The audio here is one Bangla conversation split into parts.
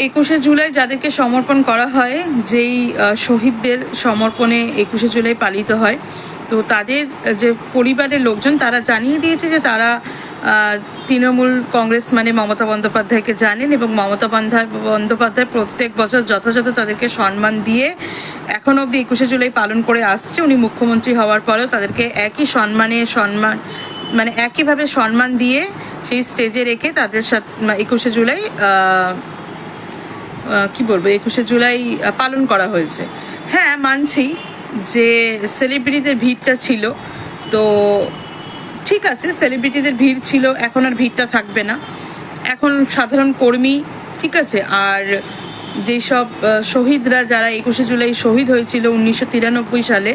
21শে জুলাই যাদেরকে সমর্পণ করা হয়, যেই শহীদদের সমর্পণে 21শে জুলাই পালিত হয়, তো তাদের যে পরিবারের লোকজন তারা জানিয়ে দিয়েছে যে তারা তৃণমূল কংগ্রেস মানে মমতা বন্দ্যোপাধ্যায়কে জানেন এবং মমতা বন্দ্যোপাধ্যায় প্রত্যেক বছর যথাযথ তাদেরকে সম্মান দিয়ে এখন অবধি 21শে জুলাই পালন করে আসছে। উনি মুখ্যমন্ত্রী হওয়ার পরেও তাদেরকে একই সম্মান মানে একইভাবে সম্মান দিয়ে সেই স্টেজে রেখে তাদের সাথে 21শে জুলাই 21শে জুলাই পালন করা হয়েছে। হ্যাঁ, মানছি যে সেলিব্রিটিদের ভিড়টা ছিল, তো ঠিক আছে, সেলিব্রিটিদের ভিড় ছিল, এখন আর ভিড়টা থাকবে না, এখন সাধারণ কর্মী, ঠিক আছে। আর যেসব শহীদরা যারা 21শে জুলাই শহীদ হয়েছিল 1993 সালে,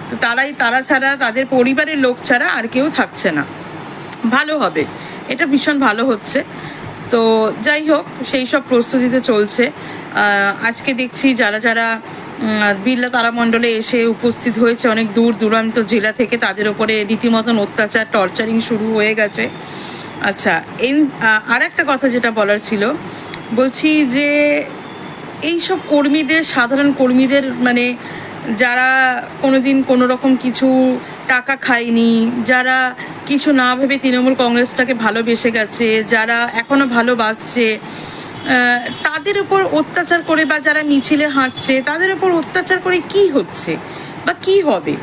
তো তারা ছাড়া, তাদের পরিবারের লোক ছাড়া আর কেউ থাকছে না। ভালো হবে, এটা ভীষণ ভালো হচ্ছে। তো যাই হোক, সেই সব প্রস্তুতিতে চলছে। আজকে দেখছি যারা যারা বিড়লা তারামণ্ডলে এসে উপস্থিত হয়েছে অনেক দূর দূরান্ত জেলা থেকে, তাদের ওপরে রীতিমতন অত্যাচার, টর্চারিং শুরু হয়ে গেছে। আচ্ছা, আর একটা কথা যেটা বলার ছিল, বলছি যে এইসব কর্মীদের, সাধারণ কর্মীদের, মানে যারা কোনোদিন কোনো রকম কিছু টাকা খায়নি, যারা কিছু না ভেবে তৃণমূল কংগ্রেসটাকে ভালোবেসে গেছে, যারা এখনো ভালোবাসছে, তাদের উপর অত্যাচার করে, বা যারা মিছিলে হাঁটছে তাদের উপর অত্যাচার করে কি হচ্ছে বা কি হবে?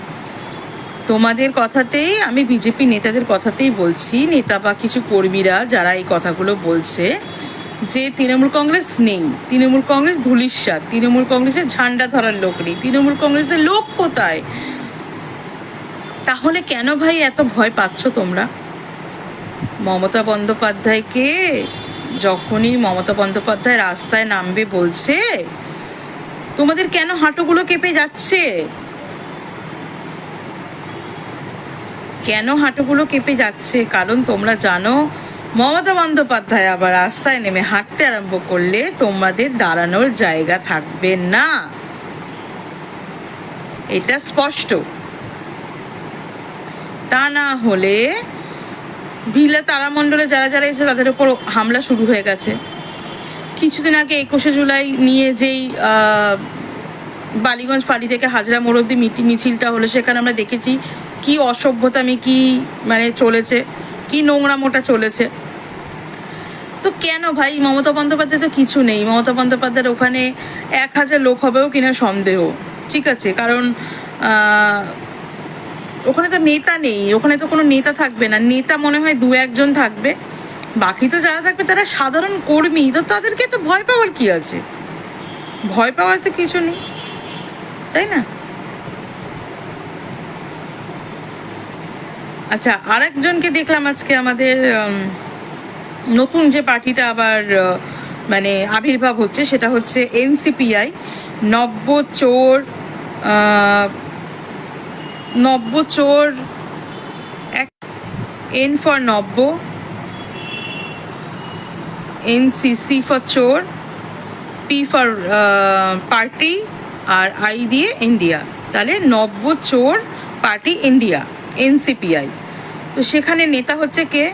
তোমাদের কথাতেই, আমি বিজেপি নেতাদের কথাতেই বলছি, নেতা বা কিছু কর্মীরা যারা এই কথাগুলো বলছে যে তৃণমূল কংগ্রেস নেই, তৃণমূল কংগ্রেস ধুলিস্বাদ, তৃণমূল কংগ্রেসের ঝান্ডা ধরার লোক নেই, তৃণমূল কংগ্রেসের লোক কোথায়? তাহলে কেন ভাই এত ভয় পাচ্ছ তোমরা? মমতা বন্দ্যোপাধ্যায়কে যখনই মমতা বন্দ্যোপাধ্যায় রাস্তায় নামবে বলছে, তোমাদের কেন হাঁটুগুলো কেঁপে যাচ্ছে? কেন হাঁটুগুলো কেঁপে যাচ্ছে? কারণ তোমরা জানো মমতা বন্দ্যোপাধ্যায় আবার রাস্তায় নেমে হাঁটতে আরম্ভ করলে তোমাদের দাঁড়ানোর জায়গা থাকবে না, এটা স্পষ্ট। তা না হলে বিড়লা তারামণ্ডলে যারা যারা এসে তাদের উপর হামলা শুরু হয়ে গেছে। কিছুদিন আগে 21শে জুলাই নিয়ে যেই বালিগঞ্জ ফাঁড়ি থেকে হাজরা মোড় অব্দি মিছিলটা হলো, সেখানে আমরা দেখেছি কি অসভ্যতামি, কি মানে চলেছে, কি নোংরামোটা চলেছে। তো কেন ভাই? মমতা বন্দ্যোপাধ্যায় তো কিছু নেই, মমতা বন্দ্যোপাধ্যায়ের ওখানে 1000 লোক হবেও কিনা সন্দেহ, ঠিক আছে। কারণ ওখানে তো নেতা নেই, ওখানে তো কোনো নেতা থাকবে না, নেতা মনে হয় 2-1 জন থাকবে, বাকি তো যারা থাকবে তারা সাধারণ কর্মী। তো তাদেরকে তো ভয় পাওয়ার কি আছে? ভয় পাওয়ার তো কিছু নেই, তাই না? আচ্ছা, আর একজনকে দেখলাম আজকে, আমাদের নতুন যে পার্টিটা আবার মানে আবির্ভাব হচ্ছে, সেটা হচ্ছে NCPI, নব্য চোর, N ফর নব্য, NCC ফর চোর, P ফর পার্টি, আর I দিয়ে ইন্ডিয়া, তাহলে নব্য চোর পার্টি ইন্ডিয়া, NCPI। তো সেখানে নেতা হচ্ছে কে?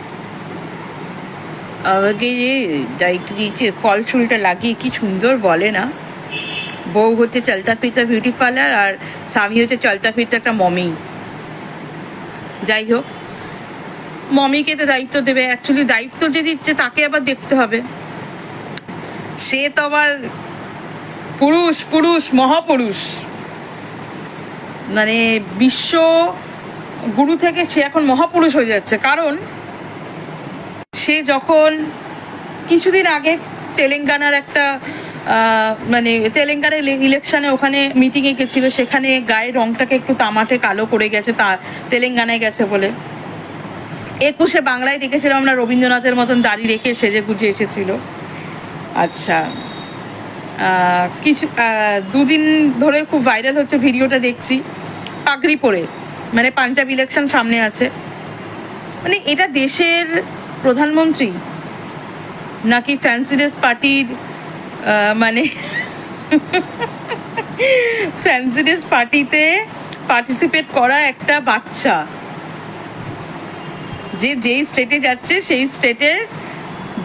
আমাকে যে দায়িত্ব ফল চুলটা লাগিয়ে কি সুন্দর বলে না, বউ হচ্ছে চলতা ফিরতা বিউটি পার্লার, আর স্বামী হচ্ছে চলতা ফিরতা একটা মমি। যাই হোক, মমিকে তো দায়িত্ব দেবে, অ্যাকচুয়ালি দায়িত্ব যে দিচ্ছে তাকে আবার দেখতে হবে। সে তো আবার পুরুষ মহাপুরুষ, মানে বিশ্ব গুরু থেকে সে এখন মহাপুরুষ হয়ে যাচ্ছে। কারণ সে যখন কিছুদিন আগে তেলেঙ্গানার একটা মানে তেলেঙ্গানার ইলেকশনে ওখানে মিটিংয়ে গেছিল, সেখানে গায়ের রংটাকে একটু তামাটে কালো করে গেছে, তা তেলেঙ্গানায় গেছে বলে। 21শে বাংলায় দেখেছিলাম আমরা রবীন্দ্রনাথের মতন দাড়ি রেখে সেজে গুজে এসেছিল। আচ্ছা, কিছু 2 দিন ধরে খুব ভাইরাল হচ্ছে ভিডিওটা দেখছি, পাগড়ি পরে, মানে পাঞ্জাব ইলেকশন সামনে আছে। মানে এটা দেশের প্রধানমন্ত্রী নাকি ফ্যান্সি ড্রেস পার্টির, মানে ফ্যান্সি ড্রেস পার্টিতে পার্টিসিপেট করা একটা বাচ্চা, যে যেই স্টেটে যাচ্ছে সেই স্টেটের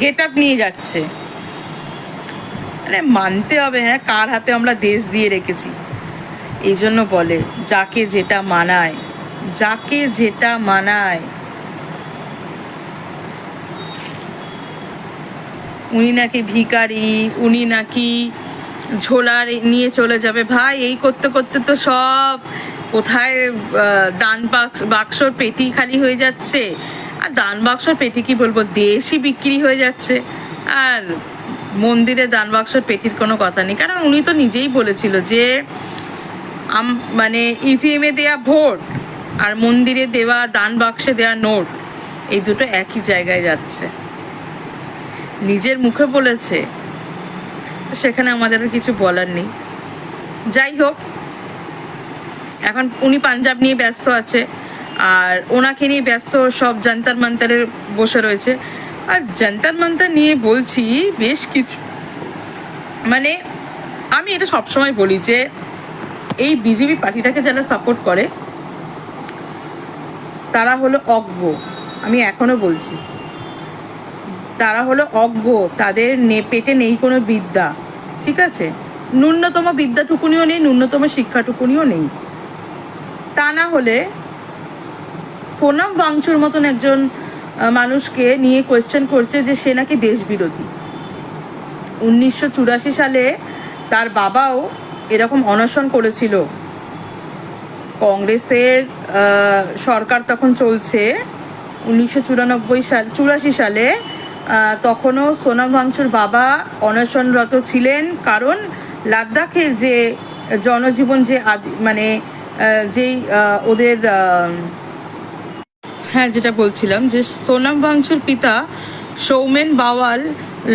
গেট আপ নিয়ে যাচ্ছে। মানে মানতে হবে, হ্যাঁ, কার হাতে আমরা দেশ দিয়ে রেখেছি। এই জন্য বলে যাকে যেটা মানায়, যাকে যেটা মানায়। উনি নাকি ভিখারি, উনি নাকি ঝোলা নিয়ে চলে যাবে। ভাই, এই করতে করতে তো সব কোথায় দান বাক্সর পেটি খালি হয়ে যাচ্ছে। আর দান বাক্সর পেটি কি বলবো, দেশই বিক্রি হয়ে যাচ্ছে। আর মন্দিরে দান বাক্সর পেটির কোনো কথা নেই, কারণ উনি তো নিজেই বলেছিল যে মানে ইভিএমে দেয়া ভোট আর মন্দিরে দেওয়া দান বাক্সে দেওয়া নোট, এই দুটো একই জায়গায় যাচ্ছে, নিজের মুখে বলেছে। সেখানে আমাদের কিছু বলার নেই। যাই হোক, এখন উনি পাঞ্জাব নিয়ে ব্যস্ত আছে, আর ওনাকে নিয়ে ব্যস্ত সব জান্তার মান্তারে বসে রয়েছে। আর জান্তার মান্তার নিয়ে বলছি বেশ কিছু, মানে আমি এটা সবসময় বলি যে এই বিজেপি পার্টিটাকে যারা সাপোর্ট করে তারা হলো অজ্ঞ। আমি এখনো বলছি, তারা হলো অজ্ঞ, তাদের পেটে নেই কোনো বিদ্যা, ঠিক আছে? ন্যূনতম বিদ্যাটুকুনিও নেই, ন্যূনতম শিক্ষাটুকুনিও নেই। তা না হলে সোনাম ওয়াংচুর মতন একজন মানুষকে নিয়ে কোয়েশ্চেন করছে যে সে নাকি দেশ বিরোধী। 1984 সালে তার বাবাও এরকম অনশন করেছিল। কংগ্রেসের সরকার তখন চলছে, 1984 সালে তখনও সোনাম ওয়াংচুর বাবা অনশনরত ছিলেন, কারণ লাদাখের যে জনজীবন, যে মানে যেই ওদের, হ্যাঁ, যেটা বলছিলাম যে সোনাম ওয়াংচুর পিতা সৌমেন বাওয়াল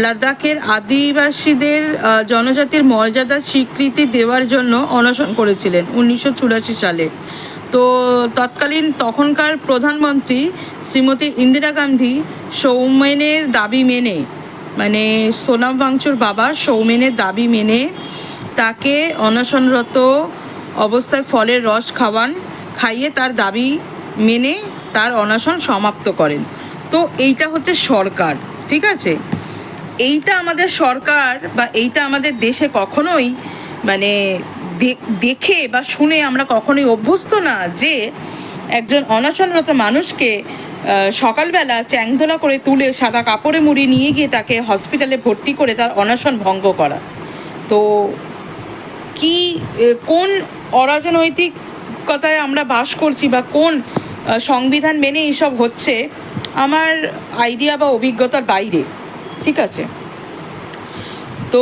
লাদাখের আদিবাসীদের জনজাতির মর্যাদা স্বীকৃতি দেওয়ার জন্য অনশন করেছিলেন 1984 সালে। তো তখনকার প্রধানমন্ত্রী শ্রীমতী ইন্দিরা গান্ধী সৌমেনের দাবি মেনে, মানে সোনাম ওয়াংচুর বাবা সৌমেনের দাবি মেনে তাকে অনশনরত অবস্থায় ফলের রস খাইয়ে তার দাবি মেনে তার অনশন সমাপ্ত করেন। তো এইটা হচ্ছে সরকার, ঠিক আছে? এইটা আমাদের সরকার বা এইটা আমাদের দেশে কখনোই মানে দেখে বা শুনে আমরা কখনোই অভ্যস্ত না যে একজন অনশনরত মানুষকে সকালবেলা চ্যাংদোলা করে তুলে সাদা কাপড়ে মুড়িয়ে নিয়ে গিয়ে তাকে হসপিটালে ভর্তি করে তার অনশন ভঙ্গ করা। তো কি কোন অরাজনৈতিকতায় আমরা বাস করছি বা কোন সংবিধান মেনে এইসব হচ্ছে, আমার আইডিয়া বা অভিজ্ঞতার বাইরে, ঠিক আছে? তো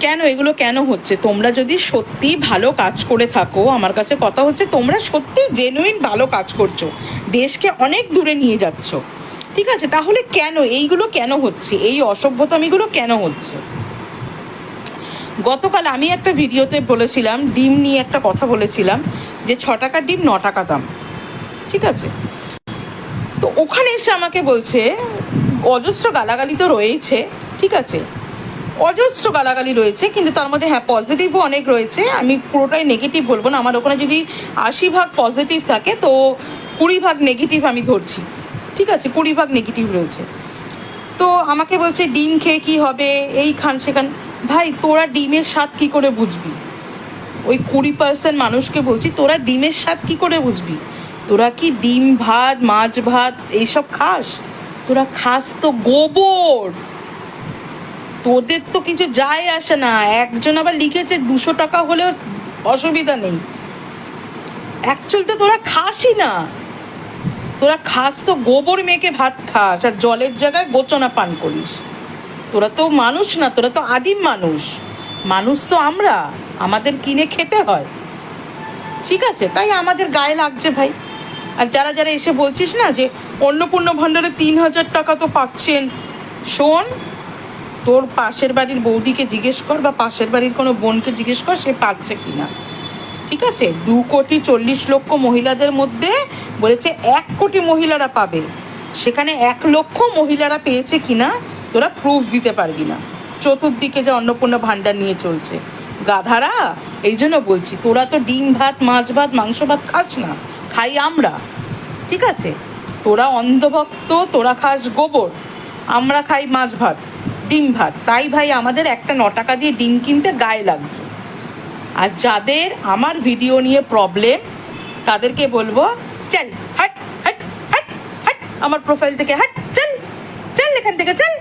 কেন এগুলো কেন হচ্ছে? তোমরা যদি সত্যি ভালো কাজ করে থাকো, আমার কাছে কথা হচ্ছে তোমরা সত্যি জেনুইন ভালো কাজ করছো, দেশকে অনেক দূরে নিয়ে যাচ্ছ, ঠিক আছে? তাহলে কেন এইগুলো কেন হচ্ছে, এই অসভ্যতামিগুলো কেন হচ্ছে? গতকাল আমি একটা ভিডিওতে বলেছিলাম, ডিম নিয়ে একটা কথা বলেছিলাম যে 6 টাকার ডিম 9 টাকা দাম, ঠিক আছে? তো ওখানে এসে আমাকে বলছে, অজস্র গালাগালি তো রয়েছে, ঠিক আছে, অজস্র গালাগালি রয়েছে, কিন্তু তার মধ্যে হ্যাঁ পজিটিভও অনেক রয়েছে। আমি পুরোটাই নেগেটিভ বলবো না, আমার ওখানে যদি 80% পজিটিভ থাকে তো 20% নেগেটিভ আমি ধরছি, ঠিক আছে? 20% নেগেটিভ রয়েছে। তো আমাকে বলছে ডিম খেয়ে কী হবে, এই খান সেখান। ভাই, তোরা ডিমের স্বাদ কী করে বুঝবি? ওই 20% মানুষকে বলছি, তোরা ডিমের স্বাদ কী করে বুঝবি? তোরা কি ডিম ভাত, মাছ ভাত এইসব খাস? তোরা খাস তো গোবর, তোদের তো কিছু যায় আসে না। একজন আবার লিখেছে 200 টাকা হলেও অসুবিধা নেই। অ্যাকচুয়ালি তো তোরা খাসই না, তোরা খাস তো গোবর মেখে ভাত খাস আর জলের জায়গায় গোচনা পান করিস। তোরা তো মানুষ না, তোরা তো আদিম মানুষ। মানুষ তো আমরা, আমাদের কিনে খেতে হয়, ঠিক আছে? তাই আমাদের গায়ে লাগছে ভাই। আর যারা যারা এসে বলছিস না যে অন্নপূর্ণা ভাণ্ডারে 3000 টাকা তো পাচ্ছেন, শোন, তোর পাশের বাড়ির বৌদিকে জিজ্ঞেস কর বা পাশের বাড়ির কোনো বোনকে জিজ্ঞেস কর সে পাচ্ছে কিনা, ঠিক আছে? 2,40,00,000 মহিলাদের মধ্যে বলেছে 1 কোটি মহিলারা পাবে, সেখানে 1 লক্ষ মহিলারা পেয়েছে কিনা তোরা প্রুফ দিতে পারবি না। চতুর্দিকে যে অন্নপূর্ণা ভাণ্ডার নিয়ে চলছে, গাধারা। এই জন্য বলছি, তোরা তো ডিম ভাত, মাছ ভাত, মাংস ভাত খাস না, খাই আমরা, ঠিক আছে? তোরা অন্ধভক্ত, তোরা খাস গোবর, আমরা খাই মাছ ভাত, ডিম ভাত, তাই ভাই আমাদের একটা 9 টাকা দিয়ে ডিম কিনতে গায়ে লাগছে। আর যাদের আমার ভিডিও নিয়ে প্রবলেম তাদেরকে বলবো চল হাট হাট হাট হাট, আমার প্রোফাইল থেকে হাট, চল চল এখান থেকে চল।